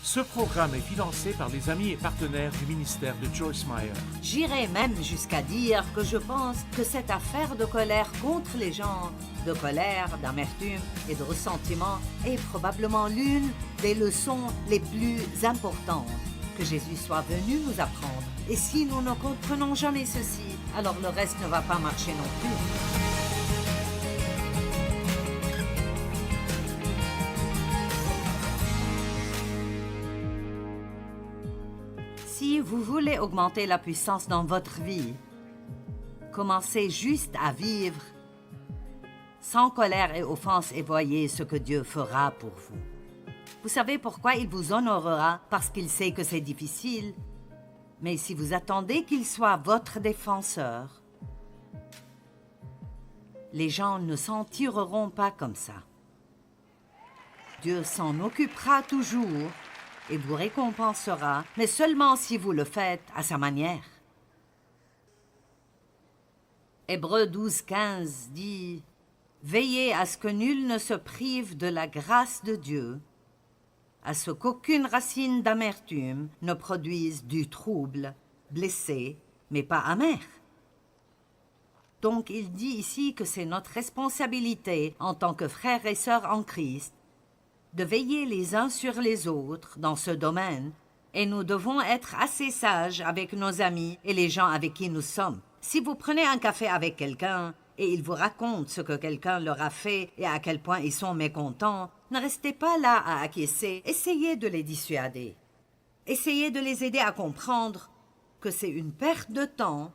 Ce programme est financé par les amis et partenaires du ministère de Joyce Meyer. J'irais même jusqu'à dire que je pense que cette affaire de colère contre les gens, de colère, d'amertume et de ressentiment est probablement l'une des leçons les plus importantes que Jésus soit venu nous apprendre. Et si nous ne comprenons jamais ceci, alors le reste ne va pas marcher non plus. Si vous voulez augmenter la puissance dans votre vie, commencez juste à vivre sans colère et offense et voyez ce que Dieu fera pour vous. Vous savez pourquoi il vous honorera? Parce qu'il sait que c'est difficile. Mais si vous attendez qu'il soit votre défenseur, les gens ne s'en tireront pas comme ça. Dieu s'en occupera toujours et vous récompensera, mais seulement si vous le faites à sa manière. Hébreux 12:15 dit « Veillez à ce que nul ne se prive de la grâce de Dieu, à ce qu'aucune racine d'amertume ne produise du trouble, blessé, mais pas amer. » Donc il dit ici que c'est notre responsabilité en tant que frères et sœurs en Christ de veiller les uns sur les autres dans ce domaine, et nous devons être assez sages avec nos amis et les gens avec qui nous sommes. Si vous prenez un café avec quelqu'un et il vous raconte ce que quelqu'un leur a fait et à quel point ils sont mécontents, ne restez pas là à acquiescer, essayez de les dissuader. Essayez de les aider à comprendre que c'est une perte de temps,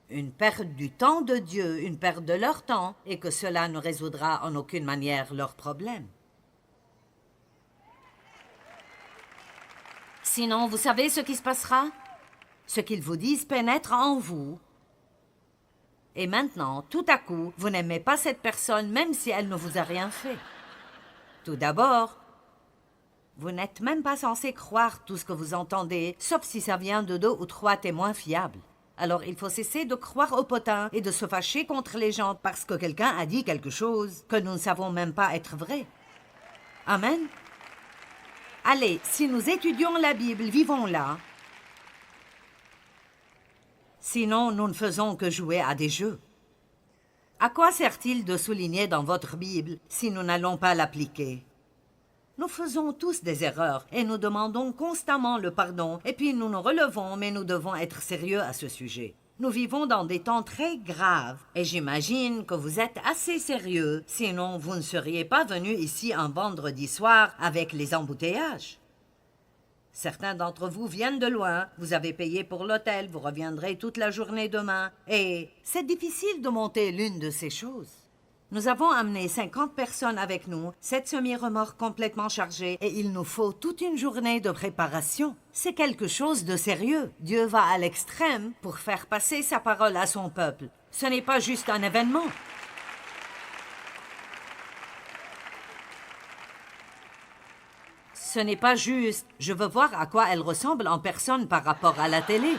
une perte du temps de Dieu, une perte de leur temps, et que cela ne résoudra en aucune manière leurs problèmes. Sinon, vous savez ce qui se passera? Ce qu'ils vous disent pénètre en vous. Et maintenant, tout à coup, vous n'aimez pas cette personne même si elle ne vous a rien fait. Tout d'abord, vous n'êtes même pas censé croire tout ce que vous entendez, sauf si ça vient de 2 ou 3 témoins fiables. Alors il faut cesser de croire au potin et de se fâcher contre les gens parce que quelqu'un a dit quelque chose que nous ne savons même pas être vrai. Amen. Allez, si nous étudions la Bible, vivons-la. Sinon, nous ne faisons que jouer à des jeux. À quoi sert-il de souligner dans votre Bible si nous n'allons pas l'appliquer? Nous faisons tous des erreurs et nous demandons constamment le pardon et puis nous nous relevons, mais nous devons être sérieux à ce sujet. Nous vivons dans des temps très graves et j'imagine que vous êtes assez sérieux, sinon vous ne seriez pas venus ici un vendredi soir avec les embouteillages. Certains d'entre vous viennent de loin, vous avez payé pour l'hôtel, vous reviendrez toute la journée demain et c'est difficile de monter l'une de ces choses. Nous avons amené 50 personnes avec nous, 7 semi-remorques complètement chargées et il nous faut toute une journée de préparation. C'est quelque chose de sérieux. Dieu va à l'extrême pour faire passer sa parole à son peuple. Ce n'est pas juste un événement. Ce n'est pas juste « je veux voir à quoi elle ressemble en personne par rapport à la télé ».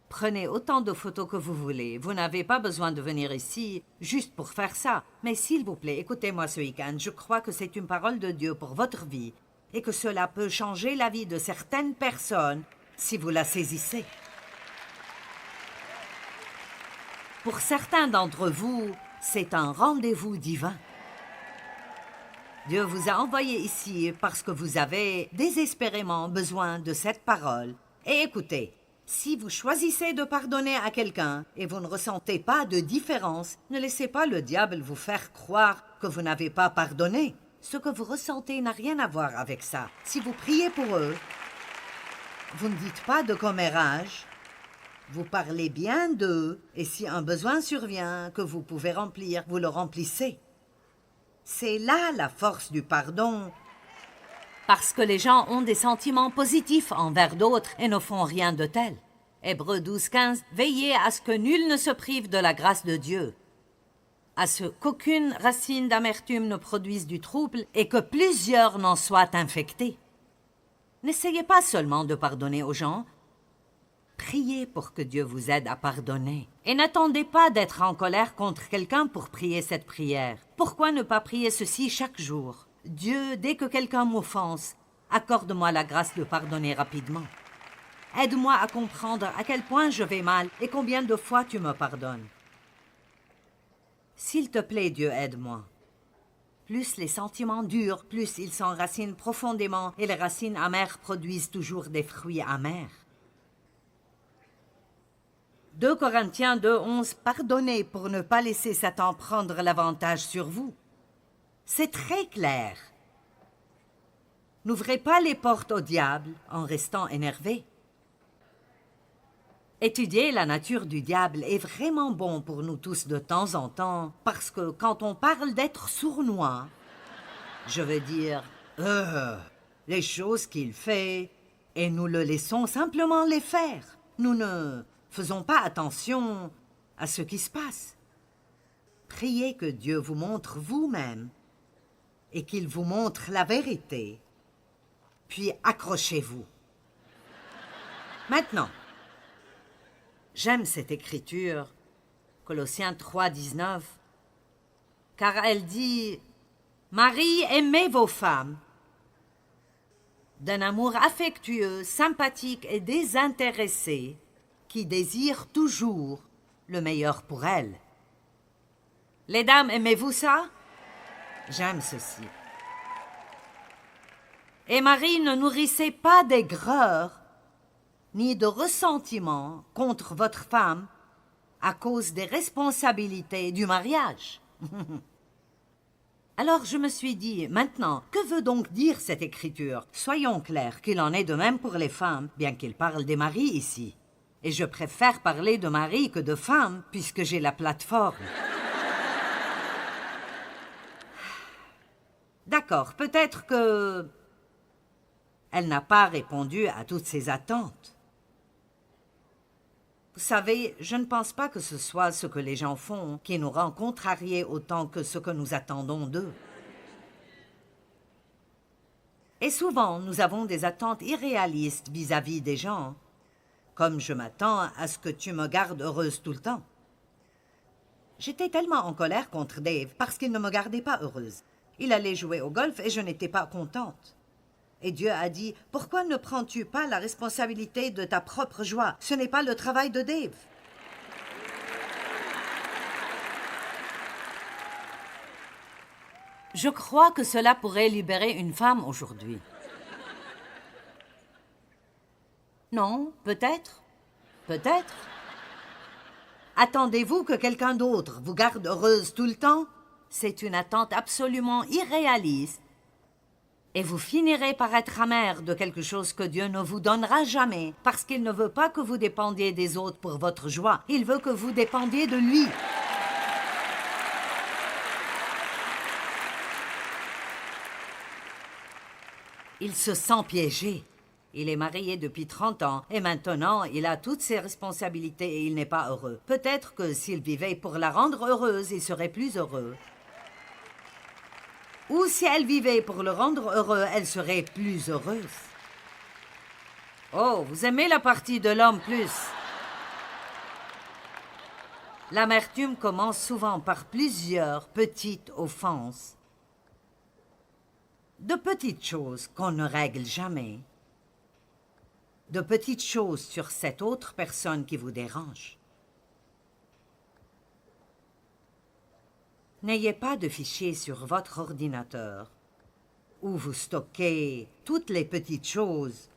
Prenez autant de photos que vous voulez. Vous n'avez pas besoin de venir ici juste pour faire ça. Mais s'il vous plaît, écoutez-moi ce week-end. Je crois que c'est une parole de Dieu pour votre vie et que cela peut changer la vie de certaines personnes si vous la saisissez. Pour certains d'entre vous, c'est un rendez-vous divin. Dieu vous a envoyé ici parce que vous avez désespérément besoin de cette parole. Et écoutez, si vous choisissez de pardonner à quelqu'un et vous ne ressentez pas de différence, ne laissez pas le diable vous faire croire que vous n'avez pas pardonné. Ce que vous ressentez n'a rien à voir avec ça. Si vous priez pour eux, vous ne dites pas de commérage, vous parlez bien d'eux et si un besoin survient que vous pouvez remplir, vous le remplissez. C'est là la force du pardon. Parce que les gens ont des sentiments positifs envers d'autres et ne font rien de tel. Hébreux 12:15, veillez à ce que nul ne se prive de la grâce de Dieu, à ce qu'aucune racine d'amertume ne produise du trouble et que plusieurs n'en soient infectés. N'essayez pas seulement de pardonner aux gens, Priez pour que Dieu vous aide à pardonner. Et n'attendez pas d'être en colère contre quelqu'un pour prier cette prière. Pourquoi ne pas prier ceci chaque jour? Dieu, dès que quelqu'un m'offense, accorde-moi la grâce de pardonner rapidement. Aide-moi à comprendre à quel point je vais mal et combien de fois tu me pardonnes. S'il te plaît, Dieu, aide-moi. Plus les sentiments durent, plus ils s'enracinent profondément et les racines amères produisent toujours des fruits amers. 2 Corinthiens 2:11, pardonnez pour ne pas laisser Satan prendre l'avantage sur vous. C'est très clair. N'ouvrez pas les portes au diable en restant énervé. Étudier la nature du diable est vraiment bon pour nous tous de temps en temps, parce que quand on parle d'être sournois, je veux dire, les choses qu'il fait, et nous le laissons simplement les faire. Nous ne faisons pas attention à ce qui se passe. Priez que Dieu vous montre vous-même et qu'il vous montre la vérité. Puis accrochez-vous. Maintenant, j'aime cette écriture, Colossiens 3:19, car elle dit « Marie, aimez vos femmes d'un amour affectueux, sympathique et désintéressé, qui désire toujours le meilleur pour elles. » Les dames, aimez-vous ça? J'aime ceci. Et Marie, ne nourrissez pas d'aigreur ni de ressentiment contre votre femme à cause des responsabilités du mariage. Alors je me suis dit, maintenant, que veut donc dire cette écriture? Soyons clairs qu'il en est de même pour les femmes, bien qu'il parle des maris ici. Et je préfère parler de mari que de femme, puisque j'ai la plateforme. D'accord, peut-être que elle n'a pas répondu à toutes ces attentes. Vous savez, je ne pense pas que ce soit ce que les gens font qui nous rend contrariés autant que ce que nous attendons d'eux. Et souvent, nous avons des attentes irréalistes vis-à-vis des gens, comme je m'attends à ce que tu me gardes heureuse tout le temps. J'étais tellement en colère contre Dave parce qu'il ne me gardait pas heureuse. Il allait jouer au golf et je n'étais pas contente. Et Dieu a dit, « Pourquoi ne prends-tu pas la responsabilité de ta propre joie? Ce n'est pas le travail de Dave. » Je crois que cela pourrait libérer une femme aujourd'hui. Non, peut-être. Peut-être. Attendez-vous que quelqu'un d'autre vous garde heureuse tout le temps? C'est une attente absolument irréaliste. Et vous finirez par être amer de quelque chose que Dieu ne vous donnera jamais, parce qu'il ne veut pas que vous dépendiez des autres pour votre joie. Il veut que vous dépendiez de lui. Il se sent piégé. Il est marié depuis 30 ans et maintenant il a toutes ses responsabilités et il n'est pas heureux. Peut-être que s'il vivait pour la rendre heureuse, il serait plus heureux. Ou si elle vivait pour le rendre heureux, elle serait plus heureuse. Oh, vous aimez la partie de l'homme plus. L'amertume commence souvent par plusieurs petites offenses. De petites choses qu'on ne règle jamais. De petites choses sur cette autre personne qui vous dérange. N'ayez pas de fichier sur votre ordinateur où vous stockez toutes les petites choses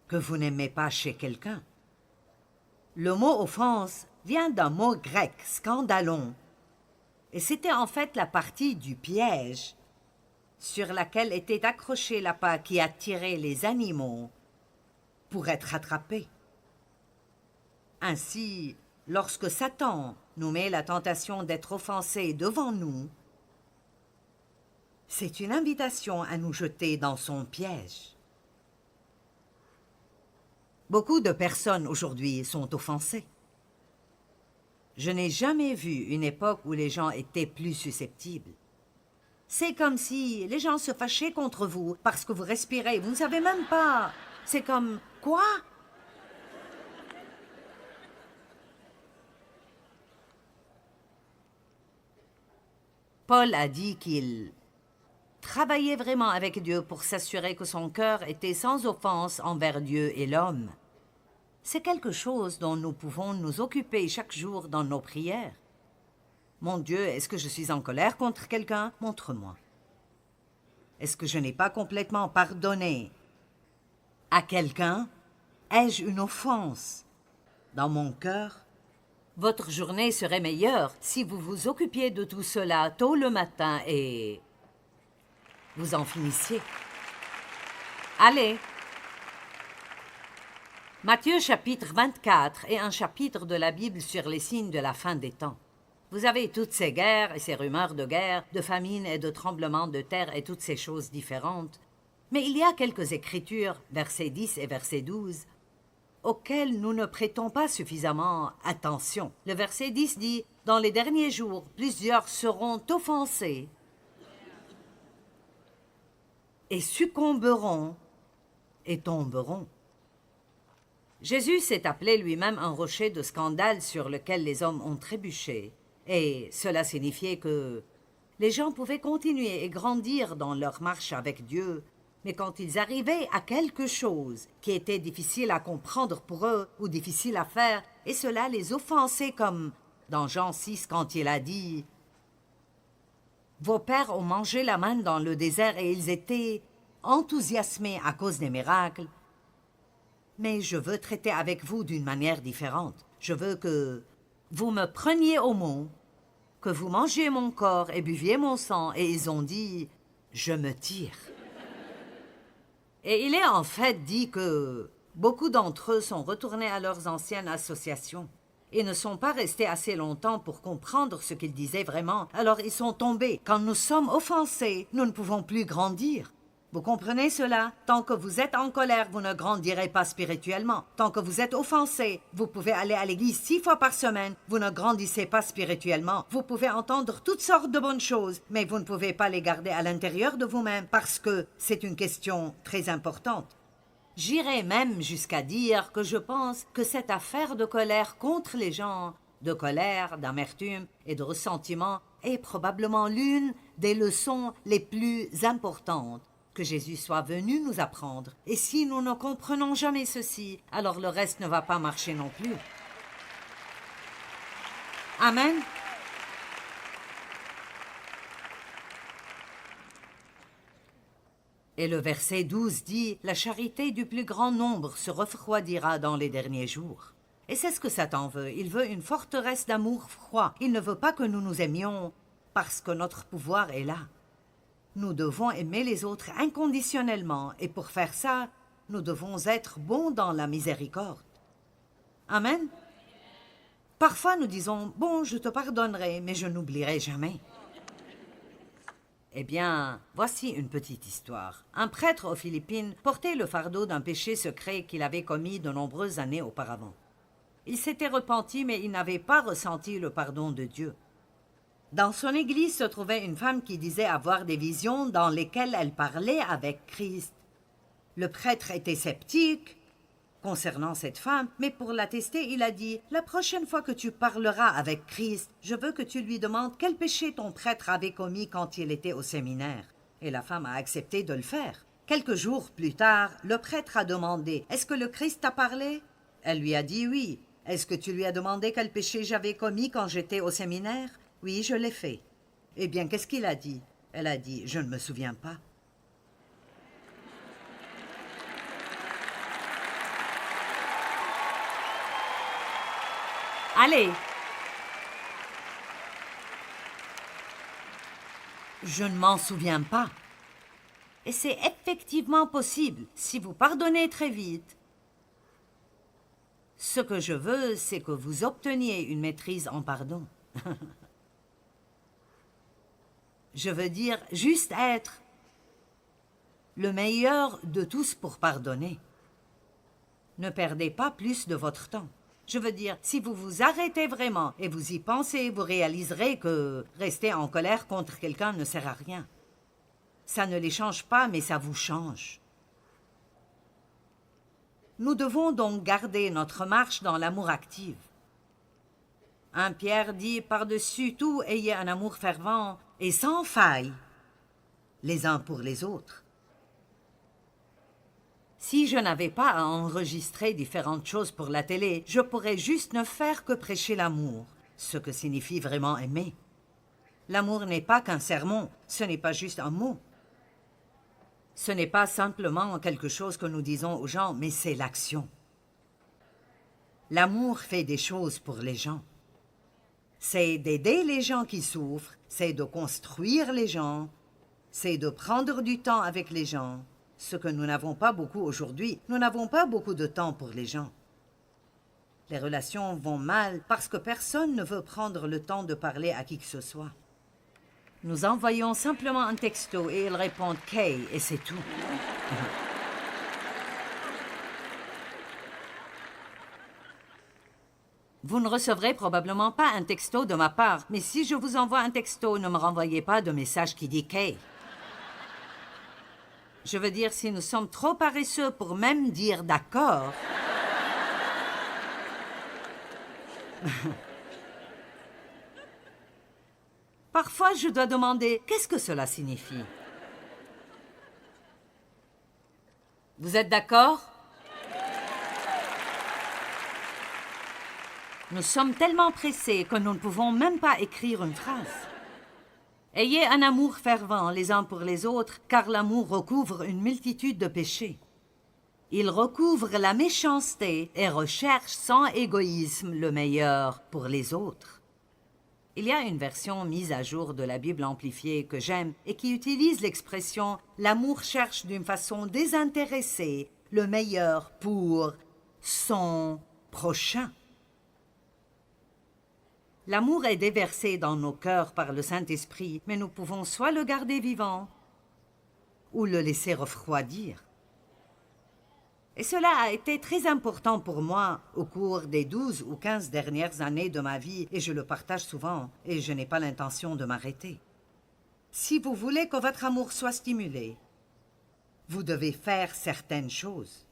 que vous n'aimez pas chez quelqu'un. Le mot « offense » vient d'un mot grec, « scandalon », et c'était en fait la partie du piège sur laquelle était accroché l'appât qui attirait les animaux pour être attrapés. Ainsi, lorsque Satan nous met la tentation d'être offensés devant nous, c'est une invitation à nous jeter dans son piège. Beaucoup de personnes aujourd'hui sont offensées. Je n'ai jamais vu une époque où les gens étaient plus susceptibles. C'est comme si les gens se fâchaient contre vous parce que vous respirez. Vous ne savez même pas. C'est comme, quoi? Paul a dit qu'il travaillait vraiment avec Dieu pour s'assurer que son cœur était sans offense envers Dieu et l'homme. C'est quelque chose dont nous pouvons nous occuper chaque jour dans nos prières. Mon Dieu, est-ce que je suis en colère contre quelqu'un? Montre-moi. Est-ce que je n'ai pas complètement pardonné à quelqu'un? Ai-je une offense dans mon cœur? Votre journée serait meilleure si vous vous occupiez de tout cela tôt le matin et vous en finissiez. Allez! Matthieu chapitre 24 est un chapitre de la Bible sur les signes de la fin des temps. Vous avez toutes ces guerres et ces rumeurs de guerre, de famine et de tremblements de terre et toutes ces choses différentes. Mais il y a quelques écritures, versets 10 et verset 12, auxquelles nous ne prêtons pas suffisamment attention. Le verset 10 dit « Dans les derniers jours, plusieurs seront offensés et succomberont et tomberont. » Jésus s'est appelé lui-même un rocher de scandale sur lequel les hommes ont trébuché, et cela signifiait que les gens pouvaient continuer et grandir dans leur marche avec Dieu, mais quand ils arrivaient à quelque chose qui était difficile à comprendre pour eux ou difficile à faire, et cela les offensait comme dans Jean 6 quand il a dit « Vos pères ont mangé la manne dans le désert et ils étaient enthousiasmés à cause des miracles. Mais je veux traiter avec vous d'une manière différente. Je veux que vous me preniez au mot, que vous mangiez mon corps et buviez mon sang. » Et ils ont dit « Je me tire. » Et il est en fait dit que beaucoup d'entre eux sont retournés à leurs anciennes associations et ne sont pas restés assez longtemps pour comprendre ce qu'ils disaient vraiment. Alors ils sont tombés. Quand nous sommes offensés, nous ne pouvons plus grandir. Vous comprenez cela? Tant que vous êtes en colère, vous ne grandirez pas spirituellement. Tant que vous êtes offensé, vous pouvez aller à l'église 6 fois par semaine, vous ne grandissez pas spirituellement. Vous pouvez entendre toutes sortes de bonnes choses, mais vous ne pouvez pas les garder à l'intérieur de vous-même parce que c'est une question très importante. J'irais même jusqu'à dire que je pense que cette affaire de colère contre les gens, de colère, d'amertume et de ressentiment est probablement l'une des leçons les plus importantes que Jésus soit venu nous apprendre. Et si nous ne comprenons jamais ceci, alors le reste ne va pas marcher non plus. Amen. Et le verset 12 dit « La charité du plus grand nombre se refroidira dans les derniers jours. » Et c'est ce que Satan veut. Il veut une forteresse d'amour froid. Il ne veut pas que nous nous aimions parce que notre pouvoir est là. Nous devons aimer les autres inconditionnellement et pour faire ça, nous devons être bons dans la miséricorde. Amen. Parfois nous disons « Bon, je te pardonnerai, mais je n'oublierai jamais. » Eh bien, voici une petite histoire. Un prêtre aux Philippines portait le fardeau d'un péché secret qu'il avait commis de nombreuses années auparavant. Il s'était repenti, mais il n'avait pas ressenti le pardon de Dieu. Dans son église se trouvait une femme qui disait avoir des visions dans lesquelles elle parlait avec Christ. Le prêtre était sceptique concernant cette femme, mais pour la tester, il a dit « La prochaine fois que tu parleras avec Christ, je veux que tu lui demandes quel péché ton prêtre avait commis quand il était au séminaire. » Et la femme a accepté de le faire. Quelques jours plus tard, le prêtre a demandé « Est-ce que le Christ t'a parlé ?» Elle lui a dit « Oui. » « Est-ce que tu lui as demandé quel péché j'avais commis quand j'étais au séminaire ?»« Oui, je l'ai fait. » Eh bien, qu'est-ce qu'il a dit? Elle a dit « Je ne me souviens pas. » Allez! Je ne m'en souviens pas. Et c'est effectivement possible si vous pardonnez très vite. Ce que je veux, c'est que vous obteniez une maîtrise en pardon. Je veux dire, juste être le meilleur de tous pour pardonner. Ne perdez pas plus de votre temps. Je veux dire, si vous vous arrêtez vraiment et vous y pensez, vous réaliserez que rester en colère contre quelqu'un ne sert à rien. Ça ne les change pas, mais ça vous change. Nous devons donc garder notre marche dans l'amour actif. 1 Pierre dit « Par-dessus tout, ayez un amour fervent, et sans faille, les uns pour les autres. Si je n'avais pas à enregistrer différentes choses pour la télé, je pourrais juste ne faire que prêcher l'amour, ce que signifie vraiment aimer. L'amour n'est pas qu'un sermon, ce n'est pas juste un mot. Ce n'est pas simplement quelque chose que nous disons aux gens, mais c'est l'action. L'amour fait des choses pour les gens. C'est d'aider les gens qui souffrent, c'est de construire les gens, c'est de prendre du temps avec les gens. Ce que nous n'avons pas beaucoup aujourd'hui, nous n'avons pas beaucoup de temps pour les gens. Les relations vont mal parce que personne ne veut prendre le temps de parler à qui que ce soit. Nous envoyons simplement un texto et ils répondent « Kay » et c'est tout. Vous ne recevrez probablement pas un texto de ma part, mais si je vous envoie un texto, ne me renvoyez pas de message qui dit « Kay ». Je veux dire, si nous sommes trop paresseux pour même dire « d'accord », parfois, je dois demander « Qu'est-ce que cela signifie ?» Vous êtes d'accord? Nous sommes tellement pressés que nous ne pouvons même pas écrire une phrase. Ayez un amour fervent les uns pour les autres, car l'amour recouvre une multitude de péchés. Il recouvre la méchanceté et recherche sans égoïsme le meilleur pour les autres. Il y a une version mise à jour de la Bible amplifiée que j'aime et qui utilise l'expression « l'amour cherche d'une façon désintéressée le meilleur pour son prochain ». L'amour est déversé dans nos cœurs par le Saint-Esprit, mais nous pouvons soit le garder vivant ou le laisser refroidir. Et cela a été très important pour moi au cours des 12 ou 15 dernières années de ma vie, et je le partage souvent, et je n'ai pas l'intention de m'arrêter. Si vous voulez que votre amour soit stimulé, vous devez faire certaines choses.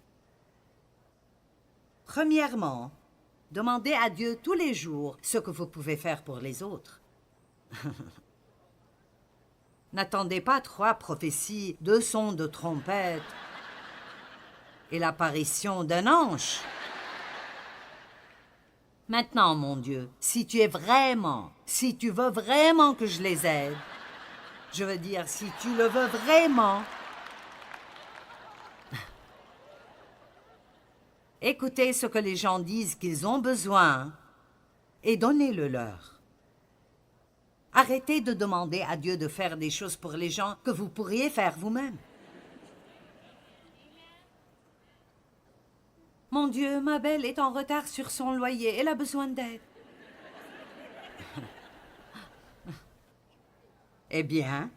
Premièrement, demandez à Dieu tous les jours ce que vous pouvez faire pour les autres. N'attendez pas 3 prophéties, 2 sons de trompette et l'apparition d'un ange. Maintenant, mon Dieu, si tu veux vraiment que je les aide, je veux dire, si tu le veux vraiment, écoutez ce que les gens disent qu'ils ont besoin et donnez-le leur. Arrêtez de demander à Dieu de faire des choses pour les gens que vous pourriez faire vous-même. Mon Dieu, ma belle est en retard sur son loyer, elle a besoin d'aide. Eh bien,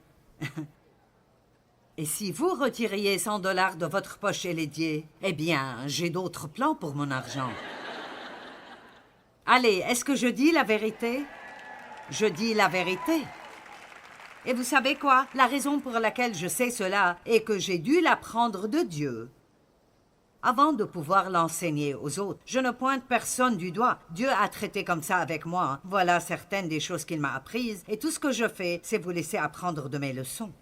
et si vous retiriez 100 $ de votre poche Lédier, eh bien, j'ai d'autres plans pour mon argent. Allez, est-ce que je dis la vérité? Je dis la vérité. Et vous savez quoi? La raison pour laquelle je sais cela est que j'ai dû l'apprendre de Dieu avant de pouvoir l'enseigner aux autres. Je ne pointe personne du doigt. Dieu a traité comme ça avec moi. Voilà certaines des choses qu'il m'a apprises. Et tout ce que je fais, c'est vous laisser apprendre de mes leçons.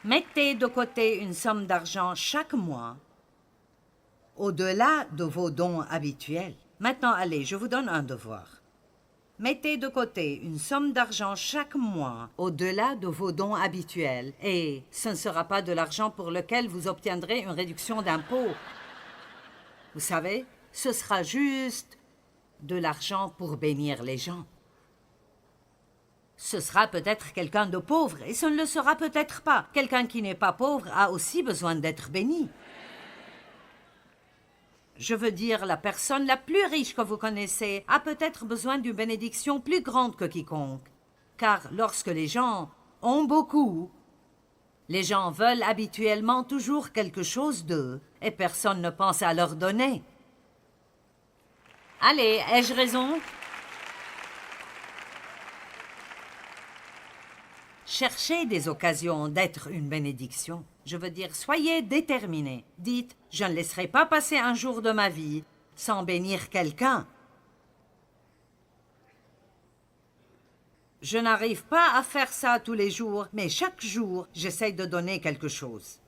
Mettez de côté une somme d'argent chaque mois, au-delà de vos dons habituels. Maintenant, allez, je vous donne un devoir. Mettez de côté une somme d'argent chaque mois au-delà de vos dons habituels et ce ne sera pas de l'argent pour lequel vous obtiendrez une réduction d'impôt. Vous savez, ce sera juste de l'argent pour bénir les gens. Ce sera peut-être quelqu'un de pauvre et ce ne le sera peut-être pas. Quelqu'un qui n'est pas pauvre a aussi besoin d'être béni. Je veux dire, la personne la plus riche que vous connaissez a peut-être besoin d'une bénédiction plus grande que quiconque. Car lorsque les gens ont beaucoup, les gens veulent habituellement toujours quelque chose d'eux et personne ne pense à leur donner. Allez, ai-je raison? Cherchez des occasions d'être une bénédiction. Je veux dire, soyez déterminés. Dites, je ne laisserai pas passer un jour de ma vie sans bénir quelqu'un. Je n'arrive pas à faire ça tous les jours, mais chaque jour, j'essaye de donner quelque chose.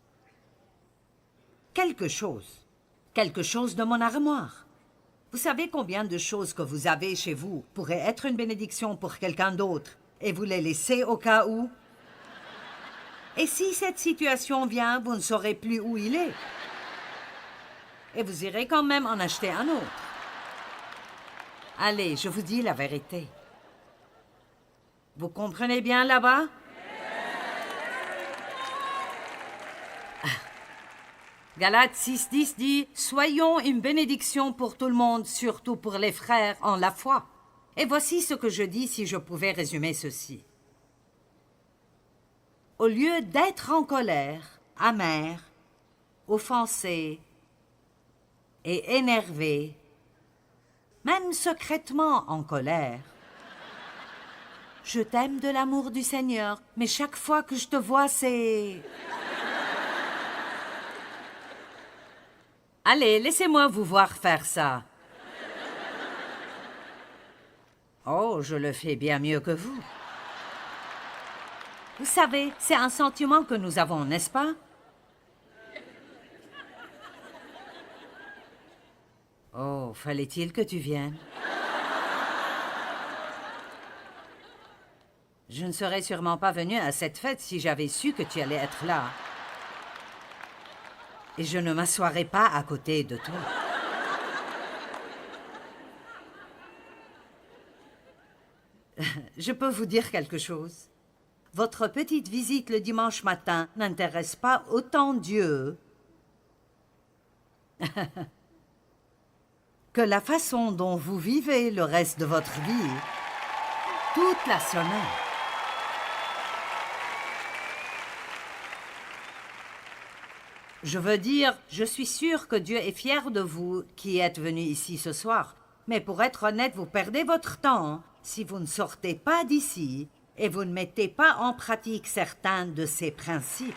Quelque chose. Quelque chose de mon armoire. Vous savez combien de choses que vous avez chez vous pourraient être une bénédiction pour quelqu'un d'autre et vous les laissez au cas où? Et si cette situation vient, vous ne saurez plus où il est. Et vous irez quand même en acheter un autre. Allez, je vous dis la vérité. Vous comprenez bien là-bas? Galates 6:10 dit « Soyons une bénédiction pour tout le monde, surtout pour les frères en la foi. » Et voici ce que je dis si je pouvais résumer ceci. Au lieu d'être en colère, amer, offensé et énervé, même secrètement en colère, je t'aime de l'amour du Seigneur, mais chaque fois que je te vois, c'est... Allez, laissez-moi vous voir faire ça. Oh, je le fais bien mieux que vous. Vous savez, c'est un sentiment que nous avons, n'est-ce pas? Oh, fallait-il que tu viennes? Je ne serais sûrement pas venue à cette fête si j'avais su que tu allais être là. Et je ne m'assoirai pas à côté de toi. Je peux vous dire quelque chose. Votre petite visite le dimanche matin n'intéresse pas autant Dieu que la façon dont vous vivez le reste de votre vie toute la semaine. Je veux dire, je suis sûre que Dieu est fier de vous qui êtes venus ici ce soir. Mais pour être honnête, vous perdez votre temps si vous ne sortez pas d'ici et vous ne mettez pas en pratique certains de ces principes.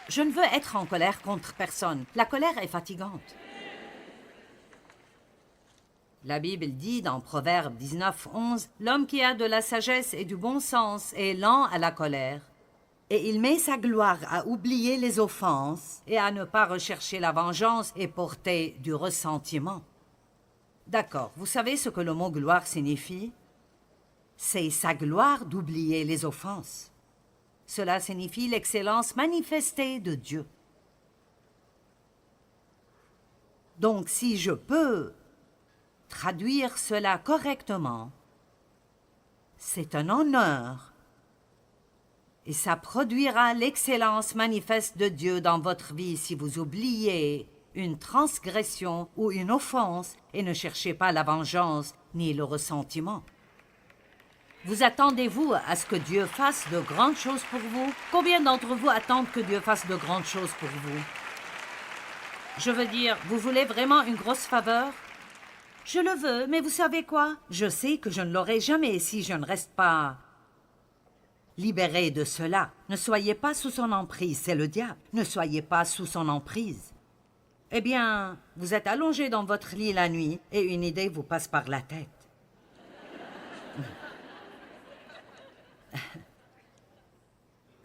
Je ne veux être en colère contre personne. La colère est fatigante. La Bible dit dans Proverbe 19:11, « L'homme qui a de la sagesse et du bon sens est lent à la colère, et il met sa gloire à oublier les offenses et à ne pas rechercher la vengeance et porter du ressentiment. » D'accord, vous savez ce que le mot « gloire » signifie? C'est sa gloire d'oublier les offenses. Cela signifie l'excellence manifestée de Dieu. Donc, si je peux traduire cela correctement, c'est un honneur et ça produira l'excellence manifeste de Dieu dans votre vie si vous oubliez une transgression ou une offense et ne cherchez pas la vengeance ni le ressentiment. Vous attendez-vous à ce que Dieu fasse de grandes choses pour vous? Combien d'entre vous attendent que Dieu fasse de grandes choses pour vous? Je veux dire, vous voulez vraiment une grosse faveur? Je le veux, mais vous savez quoi? Je sais que je ne l'aurai jamais si je ne reste pas libéré de cela. Ne soyez pas sous son emprise, c'est le diable. Ne soyez pas sous son emprise. Eh bien, vous êtes allongé dans votre lit la nuit et une idée vous passe par la tête.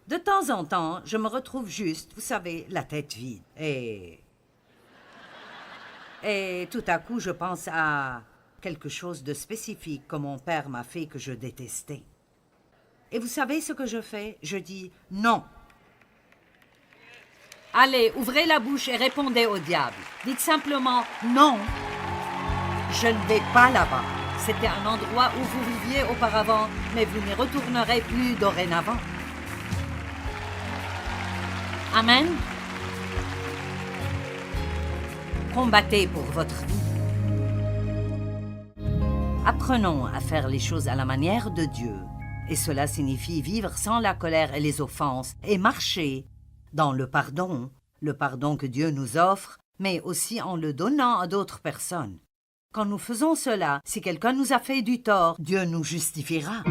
De temps en temps, je me retrouve juste, vous savez, la tête vide. Et tout à coup, je pense à quelque chose de spécifique que mon père m'a fait que je détestais. Et vous savez ce que je fais? Je dis non. Allez, ouvrez la bouche et répondez au diable. Dites simplement non. Je ne vais pas là-bas. C'était un endroit où vous viviez auparavant, mais vous n'y retournerez plus dorénavant. Amen. Combattez pour votre vie. Apprenons à faire les choses à la manière de Dieu, et cela signifie vivre sans la colère et les offenses, et marcher dans le pardon que Dieu nous offre, mais aussi en le donnant à d'autres personnes. Quand nous faisons cela, si quelqu'un nous a fait du tort, Dieu nous justifiera.